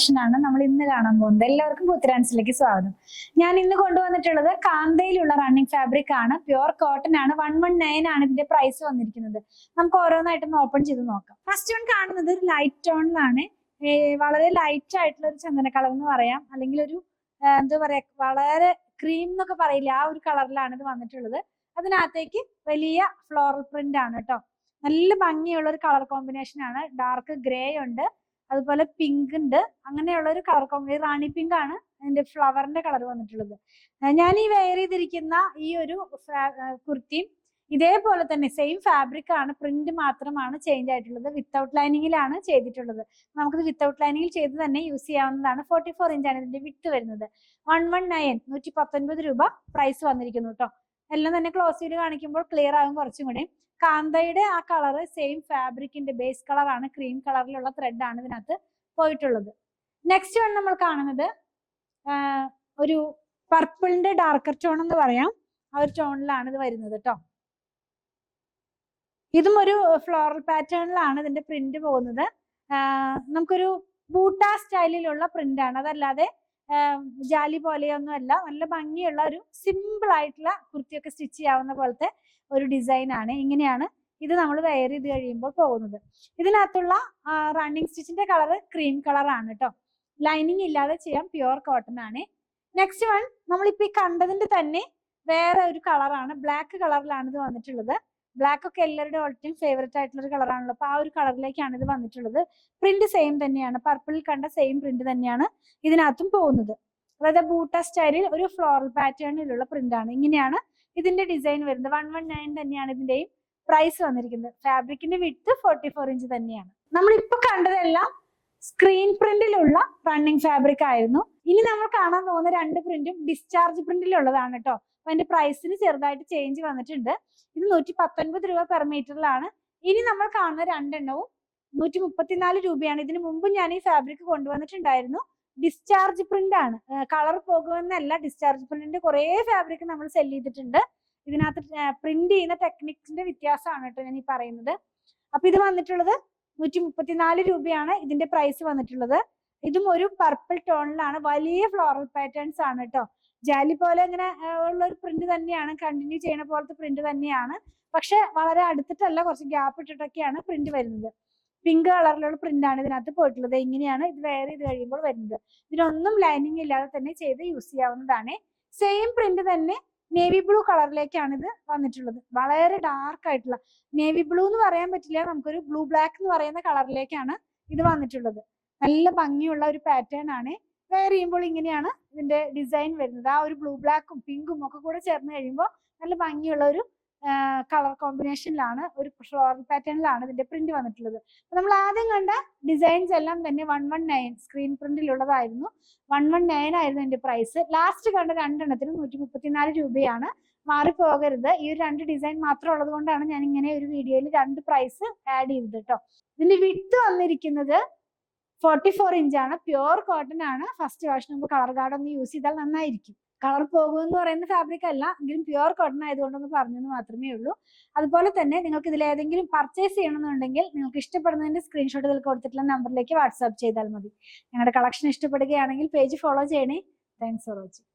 Collection ആണ് നമ്മൾ ഇന്ന് കാണാൻ പോകുന്നത്. എല്ലാവർക്കും പുത്തരാൻസിലേക്ക് സ്വാഗതം. ഞാൻ ഇന്ന് കൊണ്ടുവന്നിട്ടുള്ളത് കാന്തയിലുള്ള റണ്ണിങ് ഫാബ്രിക് ആണ്. പ്യുവർ കോട്ടൺ ആണ്. 119 ആണ് ഇതിന്റെ പ്രൈസ് വന്നിരിക്കുന്നത്. നമുക്ക് ഓരോന്നായിട്ടൊന്ന് ഓപ്പൺ ചെയ്ത് നോക്കാം. ഫസ്റ്റ് വൺ കാണുന്നത് ഒരു ലൈറ്റ് ടോണിലാണ്. വളരെ ലൈറ്റ് ആയിട്ടുള്ള ഒരു ചന്ദന കളർ എന്ന് പറയാം, അല്ലെങ്കിൽ ഒരു എന്താ പറയാ, വളരെ ക്രീം എന്നൊക്കെ പറയില്ല, ആ ഒരു കളറിലാണ് ഇത് വന്നിട്ടുള്ളത്. അതിനകത്തേക്ക് വലിയ ഫ്ലോറൽ പ്രിന്റ് ആണ് കേട്ടോ. നല്ല ഭംഗിയുള്ള ഒരു കളർ കോമ്പിനേഷൻ ആണ്. ഡാർക്ക് ഗ്രേ ഉണ്ട്, അതുപോലെ പിങ്ക് ഉണ്ട്. അങ്ങനെയുള്ള ഒരു കളർ കോമ്പിനേഷൻ, റാണി പിങ്ക് ആണ് അതിന്റെ ഫ്ലവറിന്റെ കളർ വന്നിട്ടുള്ളത്. ഞാൻ ഈ വെയർ ചെയ്തിരിക്കുന്ന ഈ ഒരു കുർത്തിയും ഇതേപോലെ തന്നെ സെയിം ഫാബ്രിക് ആണ്, പ്രിന്റ് മാത്രമാണ് ചേഞ്ച് ആയിട്ടുള്ളത്. വിത്തൗട്ട് ലൈനിങ്ങിലാണ് ചെയ്തിട്ടുള്ളത്. നമുക്കിത് വിത്തൗട്ട് ലൈനിങ്ങിൽ ചെയ്ത് തന്നെ യൂസ് ചെയ്യാവുന്നതാണ്. 44 ഇഞ്ചാണ് ഇതിന്റെ വിട്ട് വരുന്നത്. 119 119 രൂപ പ്രൈസ് വന്നിരിക്കുന്നു കേട്ടോ. എല്ലാം തന്നെ ക്ലോസ് ചെയ്ത് കാണിക്കുമ്പോൾ ക്ലിയർ ആകും കുറച്ചും കൂടി. കാന്തയുടെ ആ കളറ് സെയിം ഫാബ്രിക്കിന്റെ ബേസ് കളറാണ്, ക്രീം കളറിലുള്ള ത്രെഡ് ആണ് ഇതിനകത്ത് പോയിട്ടുള്ളത്. നെക്സ്റ്റ് വൺ നമ്മൾ കാണുന്നത് ഒരു പർപ്പിളിന്റെ ഡാർക്കർ ടോൺ എന്ന് പറയാം, ആ ഒരു ടോണിലാണ് ഇത് വരുന്നത് കേട്ടോ. ഇതും ഒരു ഫ്ലോറൽ പാറ്റേണിലാണ് ഇതിന്റെ പ്രിന്റ് പോകുന്നത്. നമുക്കൊരു ബൂട്ട സ്റ്റൈലിലുള്ള പ്രിന്റ് ആണ്, അതല്ലാതെ ജാലി പോലെയൊന്നും അല്ല. നല്ല ഭംഗിയുള്ള ഒരു സിമ്പിൾ ആയിട്ടുള്ള കുർത്തിയൊക്കെ സ്റ്റിച്ച് ചെയ്യാവുന്ന പോലത്തെ ഒരു ഡിസൈൻ ആണ്. ഇങ്ങനെയാണ് ഇത് നമ്മൾ വെയർ ചെയ്ത് കഴിയുമ്പോൾ പോകുന്നത്. ഇതിനകത്തുള്ള റണ്ണിങ് സ്റ്റിച്ചിന്റെ കളർ ക്രീം കളർ ആണ് കേട്ടോ. ലൈനിങ് ഇല്ലാതെ ചെയ്യാം, പ്യുവർ കോട്ടൺ ആണ്. നെക്സ്റ്റ് വൺ നമ്മളിപ്പോ ഈ കണ്ടതിന്റെ തന്നെ വേറെ ഒരു കളറാണ്, ബ്ലാക്ക് കളറിലാണ് ഇത് വന്നിട്ടുള്ളത്. ബ്ലാക്ക് ഒക്കെ എല്ലാവരുടെ ഓൾ ടൈം ഫേവറേറ്റ് ആയിട്ടുള്ള ഒരു കളറാണല്ലോ, അപ്പൊ ആ ഒരു കളറിലേക്കാണ് ഇത് വന്നിട്ടുള്ളത്. പ്രിന്റ് സെയിം തന്നെയാണ്, പർപ്പിളിൽ കണ്ട സെയിം പ്രിന്റ് തന്നെയാണ് ഇതിനകത്തും പോകുന്നത്. അതായത് ബൂട്ട സ്റ്റൈലിൽ ഒരു ഫ്ലോറൽ പാറ്റേണിലുള്ള പ്രിന്റ് ആണ്. ഇങ്ങനെയാണ് ഇതിന്റെ ഡിസൈൻ വരുന്നത്. 119 തന്നെയാണ് ഇതിന്റെയും പ്രൈസ് വന്നിരിക്കുന്നത്. ഫാബ്രിക്കിന്റെ വിഡ്ത്ത് 44 ഇഞ്ച് തന്നെയാണ്. നമ്മളിപ്പോ കണ്ടതെല്ലാം സ്ക്രീൻ പ്രിന്റിലുള്ള റണ്ണിങ് ഫാബ്രിക് ആയിരുന്നു. ഇനി നമ്മൾ കാണാൻ പോകുന്ന രണ്ട് പ്രിന്റും ഡിസ്ചാർജ് പ്രിന്റിലുള്ളതാണ് കേട്ടോ. അപ്പൊ അതിന്റെ പ്രൈസിന് ചെറുതായിട്ട് ചേഞ്ച് വന്നിട്ടുണ്ട്. ഇത് 119 രൂപ പെർ മീറ്ററിലാണ്. ഇനി നമ്മൾ കാണുന്ന രണ്ടെണ്ണവും 134 രൂപയാണ്. ഇതിനു മുമ്പ് ഞാൻ ഈ ഫാബ്രിക് കൊണ്ടുവന്നിട്ടുണ്ടായിരുന്നു. ഡിസ്ചാർജ് പ്രിന്റ് ആണ്, കളർ പോകുമെന്നല്ല. ഡിസ്ചാർജ് പ്രിന്റിന്റെ കുറെ ഫാബ്രിക് നമ്മൾ സെല് ചെയ്തിട്ടുണ്ട്. ഇതിനകത്ത് പ്രിന്റ് ചെയ്യുന്ന ടെക്നിക്സിന്റെ വ്യത്യാസമാണ് കേട്ടോ ഞാൻ ഈ പറയുന്നത്. അപ്പൊ ഇത് വന്നിട്ടുള്ളത് 134 രൂപയാണ് ഇതിന്റെ പ്രൈസ് വന്നിട്ടുള്ളത്. ഇതും ഒരു പർപ്പിൾ ടോണിലാണ്, വലിയ ഫ്ലോറൽ പാറ്റേൺസ് ആണ് കേട്ടോ. ജാലി പോലെ ഇങ്ങനെ ഉള്ള ഒരു പ്രിന്റ് തന്നെയാണ്, കണ്ടിന്യൂ ചെയ്യുന്ന പോലത്തെ പ്രിന്റ് തന്നെയാണ്. പക്ഷെ വളരെ അടുത്തിട്ടല്ല, കുറച്ച് ഗ്യാപ്പ് ഇട്ടിട്ടൊക്കെയാണ് പ്രിന്റ് വരുന്നത്. പിങ്ക് കളറിലുള്ള പ്രിന്റ് ആണ് ഇതിനകത്ത് പോയിട്ടുള്ളത്. ഇങ്ങനെയാണ് ഇത് വെയർ ചെയ്ത് കഴിയുമ്പോൾ വരുന്നത്. ഇതിനൊന്നും ലൈനിങ് ഇല്ലാതെ തന്നെ ചെയ്ത് യൂസ് ചെയ്യാവുന്നതാണ്. സെയിം പ്രിന്റ് തന്നെ നേവി ബ്ലൂ കളറിലേക്കാണ് ഇത് വന്നിട്ടുള്ളത്. വളരെ ഡാർക്ക് ആയിട്ടുള്ള നേവി ബ്ലൂ എന്ന് പറയാൻ പറ്റില്ല, നമുക്കൊരു ബ്ലൂ ബ്ലാക്ക് എന്ന് പറയുന്ന കളറിലേക്കാണ് ഇത് വന്നിട്ടുള്ളത്. നല്ല ഭംഗിയുള്ള ഒരു പാറ്റേൺ ആണ്. വെയർ ചെയ്യുമ്പോൾ ഇങ്ങനെയാണ് ഇതിന്റെ ഡിസൈൻ വരുന്നത്. ആ ഒരു ബ്ലൂ ബ്ലാക്കും പിങ്കും ഒക്കെ കൂടെ ചേർന്ന് കഴിയുമ്പോൾ നല്ല ഭംഗിയുള്ള ഒരു കളർ കോമ്പിനേഷനിലാണ്, ഒരു ഫ്ലോറൽ പാറ്റേണിലാണ് ഇതിന്റെ പ്രിന്റ് വന്നിട്ടുള്ളത്. അപ്പൊ നമ്മൾ ആദ്യം കണ്ട ഡിസൈൻസ് എല്ലാം തന്നെ 119 സ്ക്രീൻ പ്രിന്റിലുള്ളതായിരുന്നു. 119 ആയിരുന്നു ഇതിന്റെ പ്രൈസ്. ലാസ്റ്റ് കണ്ട രണ്ടെണ്ണത്തിന് 134 രൂപയാണ്. മാറിപ്പോകരുത്. ഈ ഒരു രണ്ട് ഡിസൈൻ മാത്രം ഉള്ളത് കൊണ്ടാണ് ഞാൻ ഇങ്ങനെ ഒരു വീഡിയോയിൽ രണ്ട് പ്രൈസ് ആഡ് ചെയ്തത് കേട്ടോ. ഇതിന്റെ വിഡ്ത്ത് വന്നിരിക്കുന്നത് 44 ഇഞ്ചാണ്. പ്യുവർ കോട്ടൺ ആണ്. ഫസ്റ്റ് വാഷിന് മുമ്പ് കളർ ഗാർഡ് ഒന്ന് യൂസ് ചെയ്താൽ നന്നായിരിക്കും. കളർ പോകുമെന്ന് പറയുന്ന ഫാബ്രിക് അല്ല, എങ്കിലും പ്യുവർ കോട്ടൺ ആയതുകൊണ്ടൊന്ന് പറഞ്ഞെന്ന് മാത്രമേ ഉള്ളൂ. അതുപോലെ തന്നെ നിങ്ങൾക്ക് ഇതിൽ ഏതെങ്കിലും പർച്ചേസ് ചെയ്യണമെന്നുണ്ടെങ്കിൽ നിങ്ങൾക്ക് ഇഷ്ടപ്പെടുന്നതിന്റെ സ്ക്രീൻഷോട്ട് ഇതിൽ കൊടുത്തിട്ടുള്ള നമ്പറിലേക്ക് വാട്സാപ്പ് ചെയ്താൽ മതി. ഞങ്ങളുടെ കളക്ഷൻ ഇഷ്ടപ്പെടുകയാണെങ്കിൽ പേജ് ഫോളോ ചെയ്യണേ. Thanks for watching.